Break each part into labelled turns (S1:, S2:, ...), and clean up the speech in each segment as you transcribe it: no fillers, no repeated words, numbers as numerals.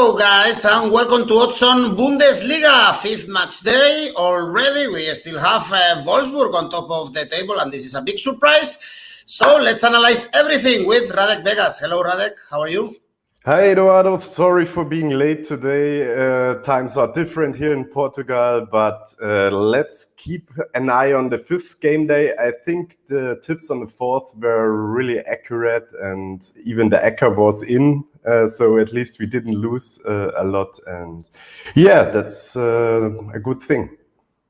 S1: Hello guys and welcome to Odds on Bundesliga, 5th match day already. We still have Wolfsburg on top of the table and this is a big surprise. So let's analyze everything with Radek Vegas. Hello Radek, how are you?
S2: Hi Eduardo, sorry for being late today. Times are different here in Portugal, but let's keep an eye on the 5th game day. I think the tips on the 4th were really accurate and even the ACCA was in. So at least we didn't lose a lot, and yeah, that's a good thing.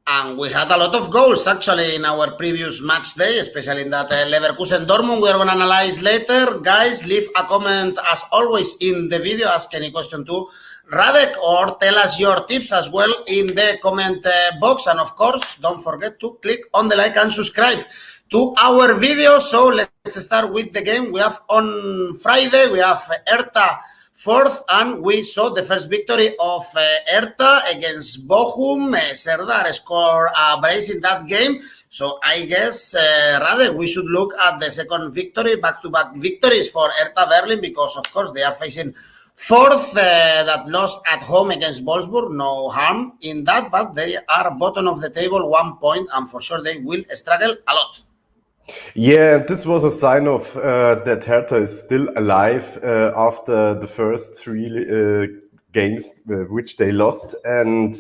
S1: And we had a lot of goals actually in our previous match day, especially in that Leverkusen Dortmund. We are going to analyze later. Guys, leave a comment as always in the video. Ask any question to Radek or tell us your tips as well in the comment box. And of course, don't forget to click on the like and subscribe to our video. So let's start with the game. We have on Friday, we have Hertha Furth, and we saw the first victory of Hertha against Bochum. Serdar scored a brace in that game. So I guess, Radek, we should look at the second victory, back-to-back victories for Hertha Berlin, because of course they are facing Furth that lost at home against Wolfsburg. No harm in that, but they are bottom of the table, 1 point, and for sure they will struggle a lot.
S2: Yeah, this was a sign of that Hertha is still alive after the first 3 games which they lost. And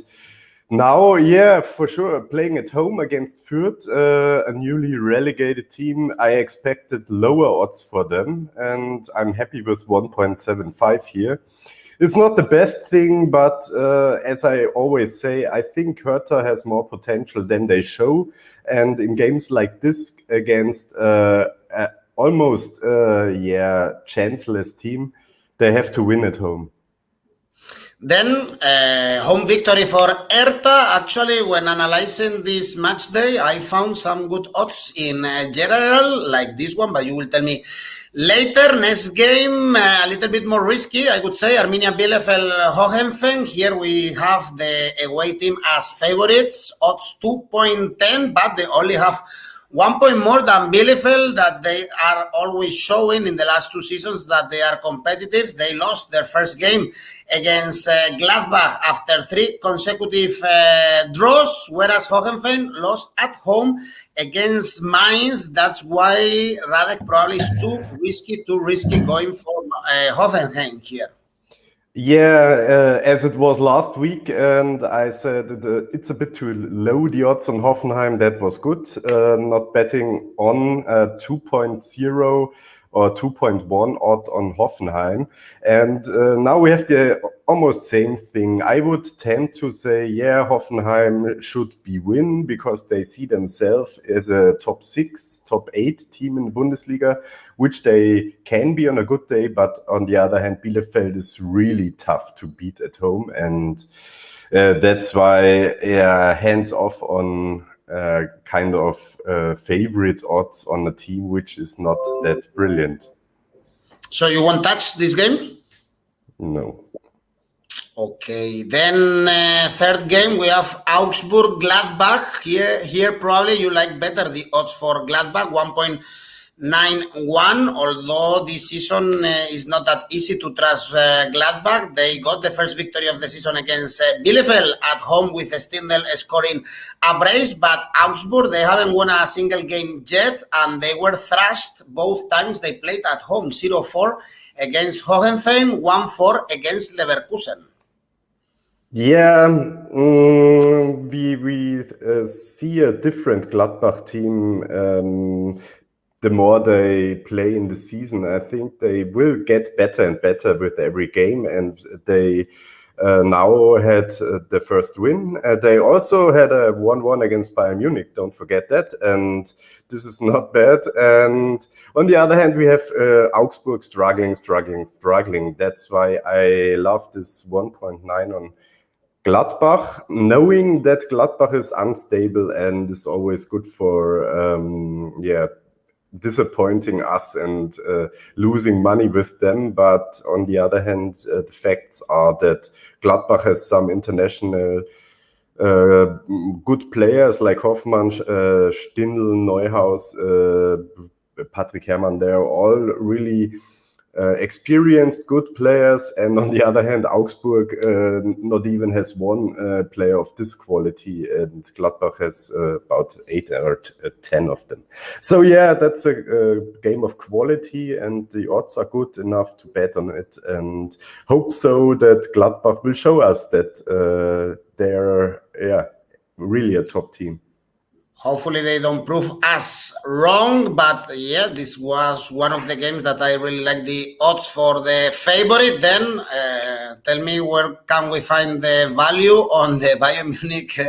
S2: now, yeah, for sure, playing at home against Fürth, a newly relegated team, I expected lower odds for them. And I'm happy with 1.75 here. It's not the best thing, but as I always say, I think Hertha has more potential than they show. And in games like this against almost chanceless team, they have to win at home.
S1: Then home victory for Hertha. Actually, when analyzing this match day, I found some good odds in general, like this one, but you will tell me later. Next game, a little bit more risky, I would say. Arminia Bielefeld, Hoffenheim. Here we have the away team as favorites. Odds 2.10, but they only have 1 point more than Bielefeld, that they are always showing in the last 2 seasons that they are competitive. They lost their first game against Gladbach after 3 consecutive draws, whereas Hoffenheim lost at home against Mainz. That's why Radek probably is too risky going for Hoffenheim here.
S2: Yeah, as it was last week, and I said it's a bit too low, the odds on Hoffenheim. That was good. Not betting on 2.0 or 2.1 odd on Hoffenheim. And now we have the almost same thing. I would tend to say, yeah, Hoffenheim should be win because they see themselves as a top 6, top 8 team in the Bundesliga, which they can be on a good day. But on the other hand, Bielefeld is really tough to beat at home. And that's why, hands off on kind of favorite odds on a team which is not that brilliant.
S1: So you won't touch this game?
S2: No.
S1: Okay, then third game we have Augsburg Gladbach. Here probably you like better the odds for Gladbach, 1.91. Although this season is not that easy to trust Gladbach. They got the first victory of the season against Bielefeld at home with Stindl scoring a brace, but Augsburg, they haven't won a single game yet, and they were thrashed both times they played at home, 0-4 against Hoffenheim, 1-4 against Leverkusen.
S2: Yeah, we see a different Gladbach team the more they play in the season. I think they will get better and better with every game, and they now had the first win. They also had a 1-1 against Bayern Munich, don't forget that, and this is not bad. And on the other hand, we have Augsburg struggling. That's why I love this 1.9 on Gladbach, knowing that Gladbach is unstable and is always good for disappointing us and losing money with them. But on the other hand, the facts are that Gladbach has some international good players like Hoffmann, Stindl, Neuhaus, Patrick Herrmann. They're all really experienced, good players, and on the other hand, Augsburg not even has one player of this quality, and Gladbach has about 8 or 10 of them. So yeah, that's a game of quality, and the odds are good enough to bet on it, and hope so that Gladbach will show us that they're really a top team.
S1: Hopefully they don't prove us wrong, but yeah, this was one of the games that I really like the odds for the favorite. Then tell me, where can we find the value on the Bayern Munich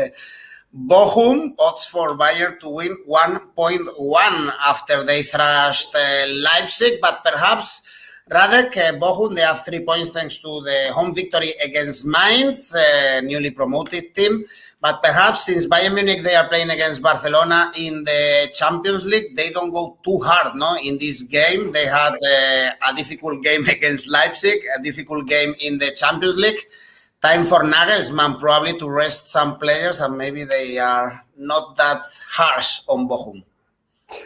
S1: Bochum? Odds for Bayern to win 1.1 after they thrashed Leipzig, but perhaps Radek, Bochum, they have 3 points thanks to the home victory against Mainz, newly promoted team. But perhaps since Bayern Munich, they are playing against Barcelona in the Champions League, they don't go too hard in this game. They had a difficult game against Leipzig, a difficult game in the Champions League. Time for Nagelsmann probably to rest some players, and maybe they are not that harsh on Bochum.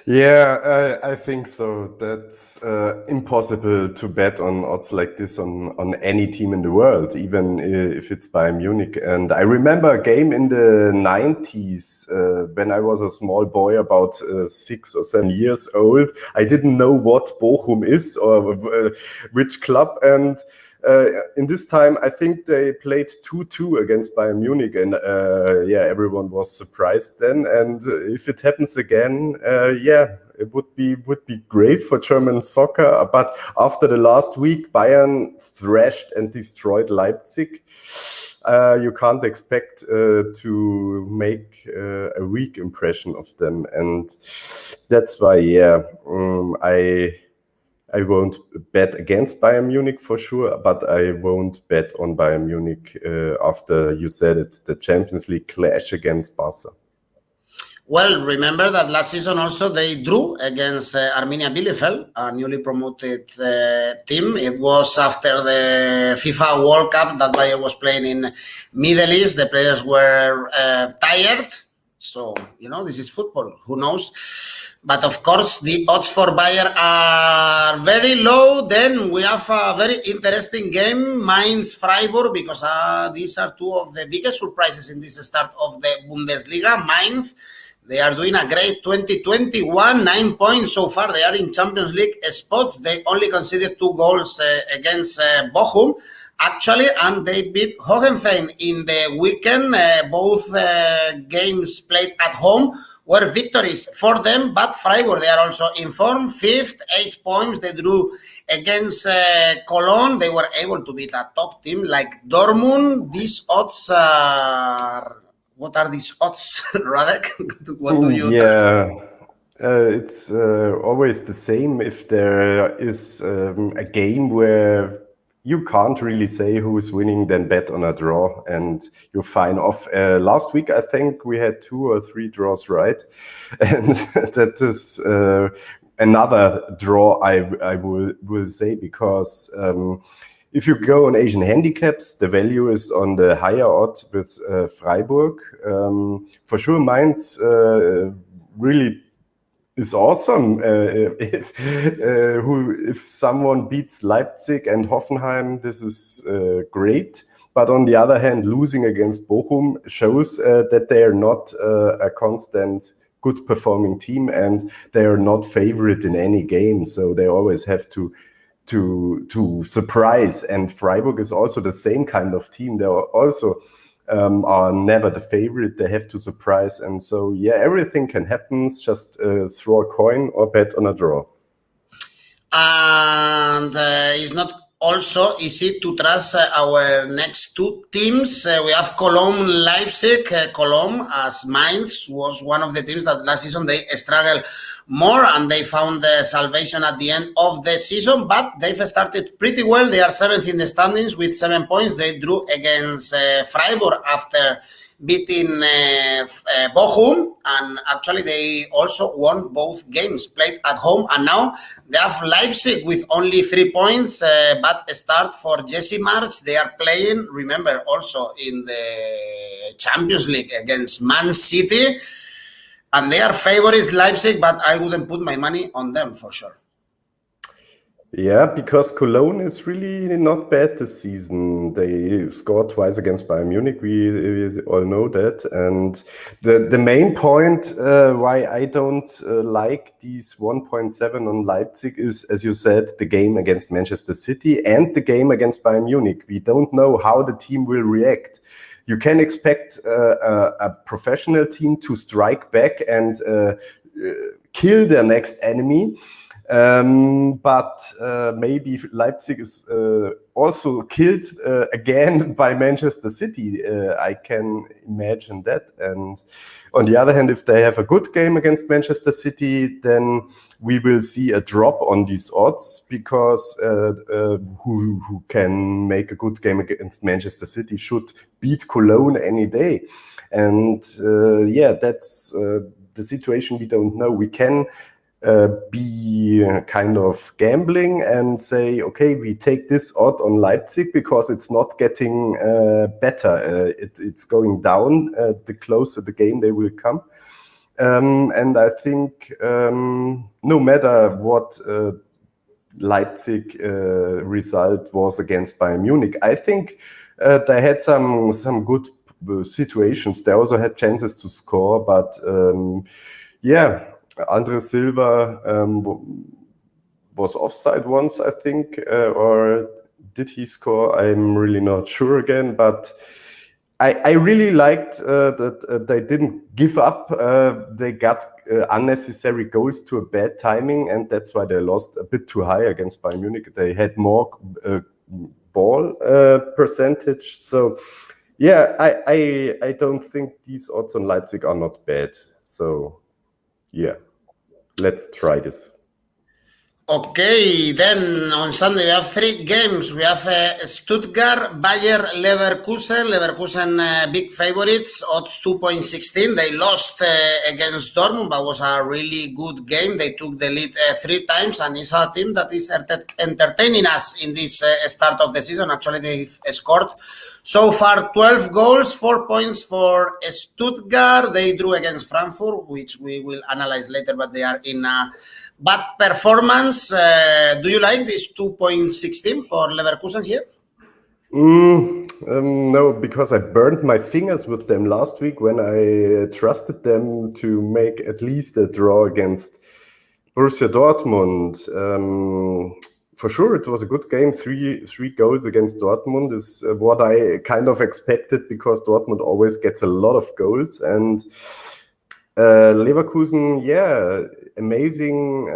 S2: Yeah, I think so. That's impossible to bet on odds like this on any team in the world, even if it's Bayern Munich. And I remember a game in the 90s when I was a small boy, about 6 or 7 years old. I didn't know what Bochum is or which club. And in this time, I think they played 2-2 against Bayern Munich, and everyone was surprised then. And if it happens again, it would be great for German soccer. But after the last week, Bayern thrashed and destroyed Leipzig. You can't expect to make a weak impression of them, and that's why, I won't bet against Bayern Munich for sure, but I won't bet on Bayern Munich after you said it, the Champions League clash against Barca.
S1: Well, remember that last season also they drew against Arminia Bielefeld, a newly promoted team. It was after the FIFA World Cup that Bayern was playing in Middle East. The players were tired. So, this is football. Who knows? But of course, the odds for Bayern are very low. Then we have a very interesting game, Mainz Freiburg, because these are two of the biggest surprises in this start of the Bundesliga. Mainz, they are doing a great 2021, 9 points so far. They are in Champions League spots. They only conceded 2 goals against Bochum, actually, and they beat Hoffenheim in the weekend. Both games played at home were victories for them, but Freiburg, they are also in form, 5th, 8 points. They drew against Cologne. They were able to beat a top team like Dortmund. These odds are... What are these odds, Radek? What do you
S2: it's always the same if there is a game where you can't really say who's winning, then bet on a draw and you're fine off. Last week, I think we had 2 or 3 draws right. And that is another draw I will say, because if you go on Asian handicaps, the value is on the higher odd with Freiburg. For sure, Mainz really is awesome. If someone beats Leipzig and Hoffenheim, this is great. But on the other hand, losing against Bochum shows that they are not a constant good performing team, and they are not favorite in any game. So they always have to surprise, and Freiburg is also the same kind of team. They are also are never the favorite. They have to surprise, and so everything can happen. Just throw a coin or bet on a draw.
S1: And it's not also easy to trust our next 2 teams. We have Cologne, Leipzig. Cologne, as Mainz, was one of the teams that last season they struggled more, and they found the salvation at the end of the season, but they've started pretty well. They are 7th in the standings with 7 points. They drew against Freiburg after beating Bochum, and actually they also won both games played at home, and now they have Leipzig with only 3 points, but a start for Jesse Marsch. They are playing, remember, also in the Champions League against Man City. And they are favorites, Leipzig, but I wouldn't put my money on them for sure.
S2: Yeah, because Cologne is really not bad this season. They scored twice against Bayern Munich. We all know that. And the main point why I don't like these 1.7 on Leipzig is, as you said, the game against Manchester City and the game against Bayern Munich. We don't know how the team will react. You can expect a professional team to strike back and kill their next enemy. But maybe Leipzig is also killed again by Manchester City. I can imagine that. And on the other hand, if they have a good game against Manchester City, then we will see a drop on these odds, because who can make a good game against Manchester City should beat Cologne any day. And yeah, that's the situation we don't know. We can be kind of gambling and say, okay, we take this odd on Leipzig because it's not getting better. It's going down the closer the game they will come. And I think no matter what Leipzig result was against Bayern Munich, I think they had some good situations. They also had chances to score, but yeah, Andre Silva was offside once, I think, or did he score? I'm really not sure again, but I really liked that they didn't give up. They got unnecessary goals to a bad timing, and that's why they lost a bit too high against Bayern Munich. They had more ball percentage. So yeah, I don't think these odds on Leipzig are not bad. So yeah, let's try this.
S1: Okay, then on Sunday we have 3 games. We have Stuttgart, Bayer, Leverkusen. Leverkusen big favorites, odds 2.16. They lost against Dortmund, but was a really good game. They took the lead 3 times, and it's a team that is entertaining us in this start of the season. Actually, they've scored so far 12 goals, 4 points for Stuttgart. They drew against Frankfurt, which we will analyze later, but they are in bad performance. Do you like this 2.16 for Leverkusen here?
S2: No, because I burned my fingers with them last week when I trusted them to make at least a draw against Borussia Dortmund. For sure, it was a good game. Three goals against Dortmund is what I kind of expected, because Dortmund always gets a lot of goals. And Leverkusen, yeah, amazing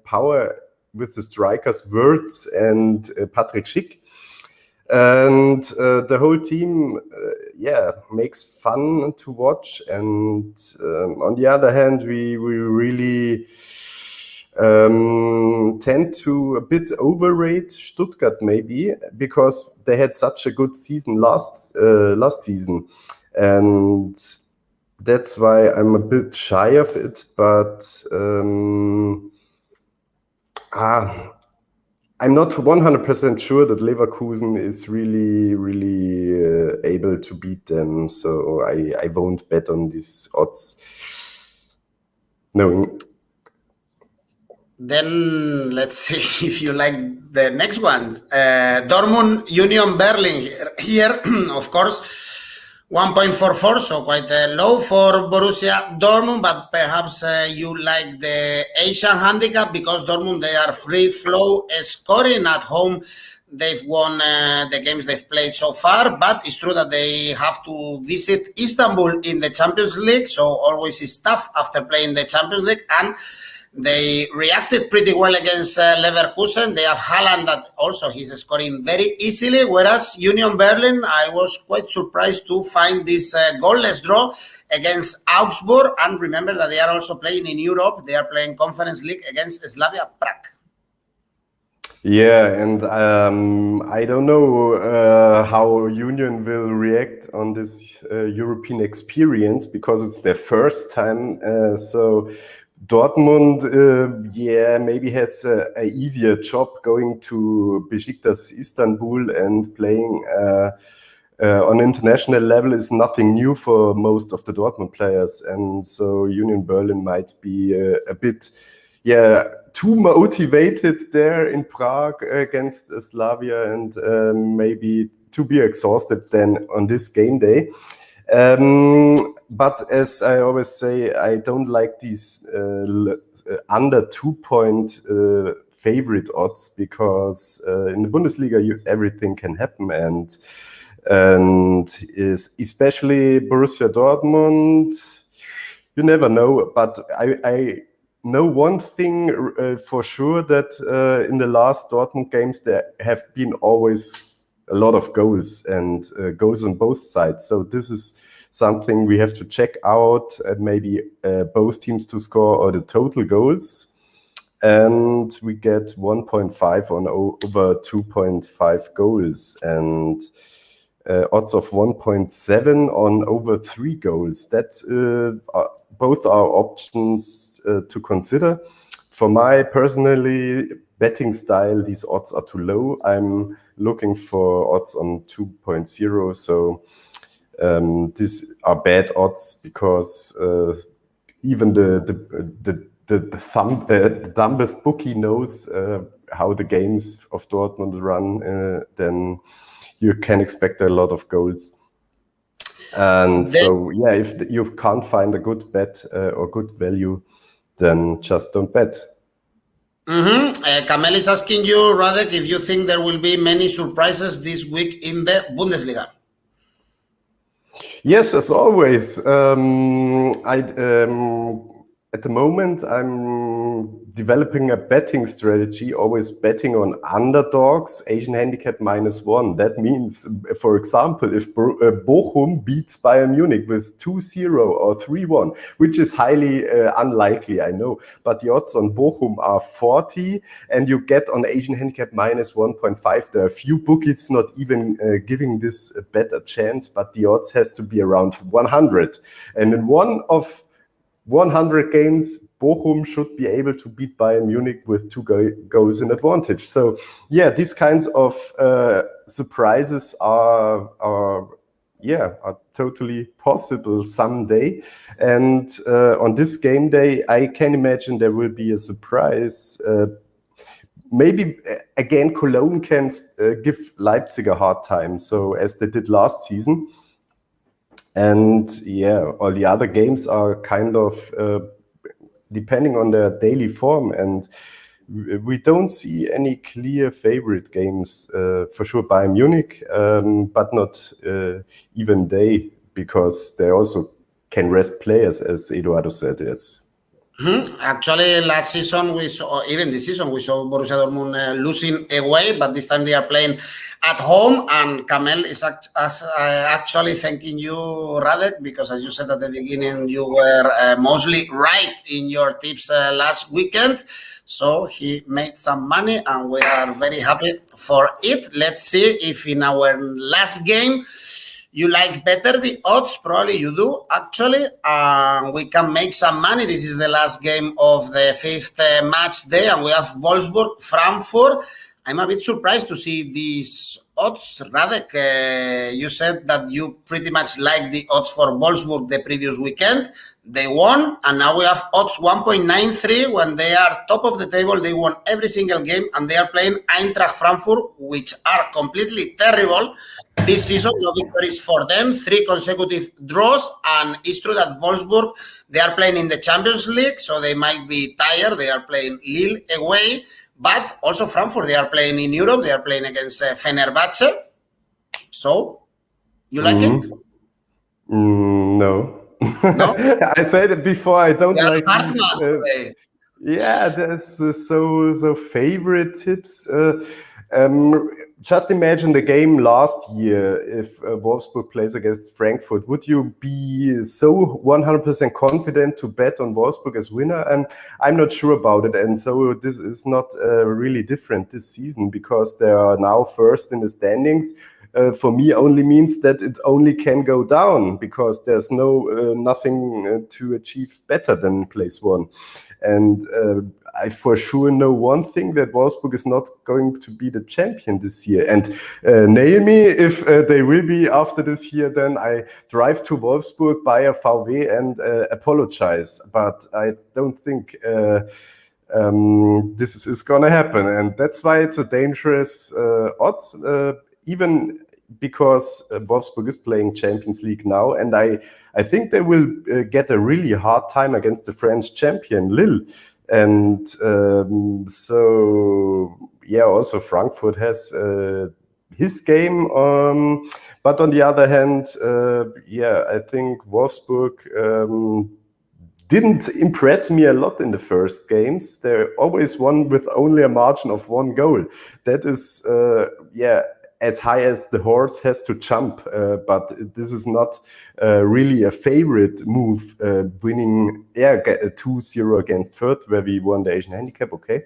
S2: power with the strikers Wirtz and Patrick Schick. And the whole team, yeah, makes fun to watch. And on the other hand, we really tend to a bit overrate Stuttgart, maybe, because they had such a good season last season, and that's why I'm a bit shy of it. But I'm not 100% sure that Leverkusen is really able to beat them, so I won't bet on these odds. No.
S1: Then let's see if you like the next one. Dortmund, Union Berlin. Here, of course, 1.44, so quite low for Borussia Dortmund, but perhaps you like the Asian handicap, because Dortmund, they are free flow scoring at home. They've won the games they've played so far, but it's true that they have to visit Istanbul in the Champions League, so always is tough after playing the Champions League. And they reacted pretty well against Leverkusen. They have Haaland that also he's scoring very easily, whereas Union Berlin, I was quite surprised to find this goalless draw against Augsburg. And remember that they are also playing in Europe. They are playing Conference League against Slavia Prague.
S2: Yeah, and I don't know how Union will react on this European experience, because it's their first time. So Dortmund, yeah, maybe has an easier job going to Besiktas Istanbul, and playing on international level is nothing new for most of the Dortmund players. And so Union Berlin might be a bit, too motivated there in Prague against Slavia, and maybe to be exhausted then on this game day. But as I always say, I don't like these under 2-point favorite odds, because in the Bundesliga everything can happen, and especially Borussia Dortmund, you never know. But I know one thing for sure, that in the last Dortmund games there have been always a lot of goals, and goals on both sides. So this is something we have to check out, maybe both teams to score or the total goals. And we get 1.5 on over 2.5 goals, and odds of 1.7 on over 3 goals. That both are options to consider. For my personally betting style, these odds are too low. I'm looking for odds on 2.0. So these are bad odds, because even the dumbest bookie knows how the games of Dortmund run. Then you can expect a lot of goals. And so, if you can't find a good bet or good value, then just don't bet.
S1: Kamel is asking you, Radek, if you think there will be many surprises this week in the Bundesliga.
S2: Yes, as always. At the moment, I'm developing a betting strategy, always betting on underdogs, Asian handicap -1. That means, for example, if Bochum beats Bayern Munich with 2-0 or 3-1, which is highly unlikely, I know, but the odds on Bochum are 40, and you get on Asian handicap -1.5. There are few bookies not even giving this a better chance, but the odds has to be around 100. And in one of 100 games, Bochum should be able to beat Bayern Munich with 2 goals in advantage. So, these kinds of surprises are totally possible someday. And on this game day, I can imagine there will be a surprise. Maybe again, Cologne can give Leipzig a hard time, so as they did last season. And all the other games are kind of depending on their daily form, and we don't see any clear favorite games. For sure Bayern Munich, but not even they, because they also can rest players, as Eduardo said. Yes.
S1: Actually, last season we saw, even this season, we saw Borussia Dortmund losing away, but this time they are playing at home. And Kamel is actually thanking you, Radek, because as you said at the beginning, you were mostly right in your tips last weekend. So he made some money, and we are very happy for it. Let's see if in our last game you like better the odds. Probably you do, actually. We can make some money. This is the last game of the 5th match day, and we have Wolfsburg, Frankfurt. I'm a bit surprised to see these odds. Radek, you said that you pretty much like the odds for Wolfsburg the previous weekend. They won, and now we have odds 1.93 when they are top of the table. They won every single game, and they are playing Eintracht Frankfurt, which are completely terrible this season. No victories for them, 3 consecutive draws, and it's true that Wolfsburg, they are playing in the Champions League, so they might be tired. They are playing Lille away, but also Frankfurt, they are playing in Europe. They are playing against Fenerbahce. So, you like it?
S2: No.
S1: No?
S2: I said it before, I don't like
S1: there's
S2: so favorite tips. Just imagine the game last year. If Wolfsburg plays against Frankfurt, would you be so 100% confident to bet on Wolfsburg as winner? And I'm not sure about it. And so this is not really different this season, because they are now first in the standings. For me, only means that it only can go down, because there's nothing to achieve better than place 1. And I for sure know one thing, that Wolfsburg is not going to be the champion this year. And nail me if they will be after this year, then I drive to Wolfsburg, buy a VW and apologize. But I don't think this is going to happen. And that's why it's a dangerous odds, even because Wolfsburg is playing Champions League now. And I think they will get a really hard time against the French champion, Lille. And also Frankfurt has his game. But on the other hand, I think Wolfsburg didn't impress me a lot in the first games. They always won with only a margin of 1 goal. That is, as high as the horse has to jump. But this is not really a favorite move, winning 2-0 against Fürth, where we won the Asian handicap, okay.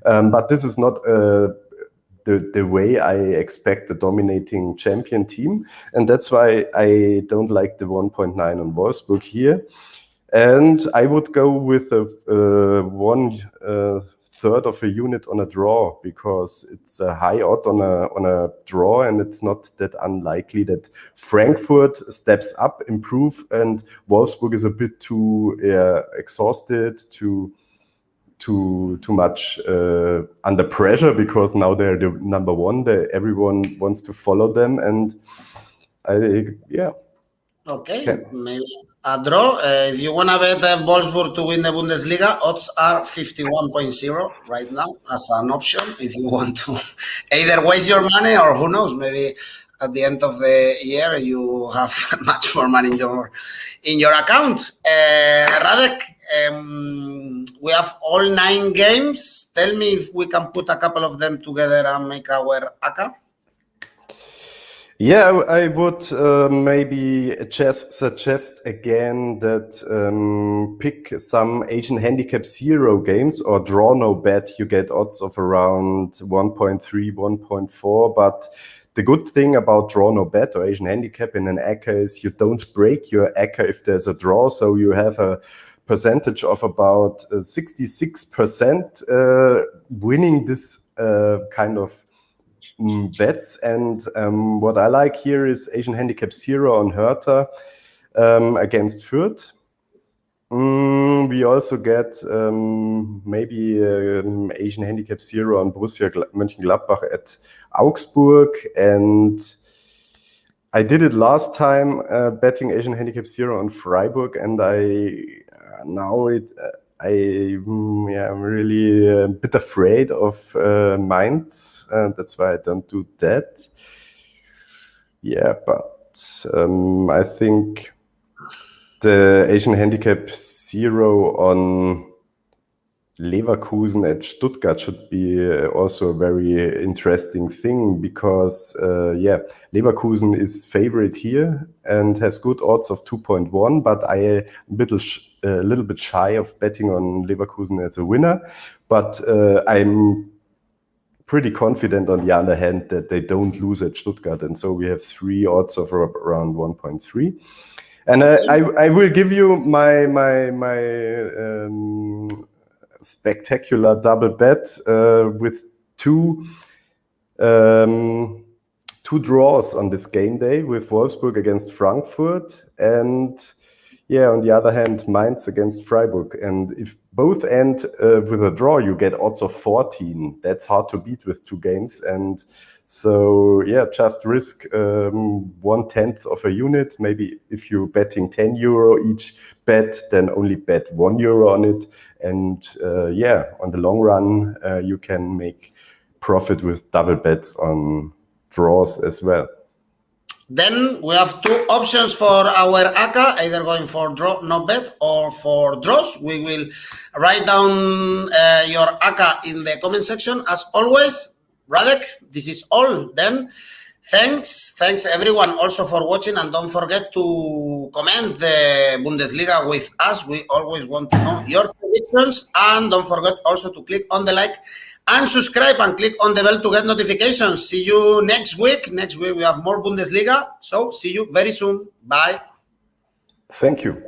S2: But this is not the way I expect a dominating champion team. And that's why I don't like the 1.9 on Wolfsburg here. And I would go with a 1/3 of a unit on a draw, because it's a high odd on a draw, and it's not that unlikely that Frankfurt steps up, improve, and Wolfsburg is a bit too exhausted, too much under pressure, because now they're the number one. Everyone wants to follow them, and
S1: Okay, maybe a draw. If you want to bet Wolfsburg to win the Bundesliga, odds are 51.0 right now as an option. If you want to either waste your money, or who knows, maybe at the end of the year you have much more money in your account. Radek, we have all 9 games. Tell me if we can put a couple of them together and make our ACCA.
S2: Yeah, I would maybe just suggest again that pick some Asian handicap 0 games, or draw no bet. You get odds of around 1.3, 1.4. But the good thing about draw no bet or Asian handicap in an ACCA is you don't break your ACCA if there's a draw. So you have a percentage of about 66% winning this kind of bets. And what I like here is Asian handicap 0 on Hertha against Fürth. We also get maybe Asian handicap 0 on Borussia Mönchengladbach at Augsburg. And I did it last time, betting Asian handicap 0 on Freiburg, and I'm really a bit afraid of Mainz. That's why I don't do that. Yeah, but I think the Asian handicap 0 on Leverkusen at Stuttgart should be also a very interesting thing, because Leverkusen is favorite here and has good odds of 2.1, but I am a little bit shy of betting on Leverkusen as a winner. But I'm pretty confident on the other hand that they don't lose at Stuttgart, and so we have 3 odds of around 1.3. And I will give you my spectacular double bet with two draws on this game day, with Wolfsburg against Frankfurt, and on the other hand, Mainz against Freiburg. And if both end with a draw, you get odds of 14. That's hard to beat with 2 games. And so, just risk 1/10 of a unit. Maybe if you're betting €10 each bet, then only bet €1 on it. And on the long run, you can make profit with double bets on draws as well.
S1: Then we have 2 options for our ACCA, either going for draw, no bet, or for draws. We will write down your ACCA in the comment section. As always, Radek, this is all then. Thanks everyone also for watching, and don't forget to comment the Bundesliga with us. We always want to know your predictions, and don't forget also to click on the like and subscribe and click on the bell to get notifications. See you next week. Next week we have more Bundesliga, so see you very soon. Bye.
S2: Thank you.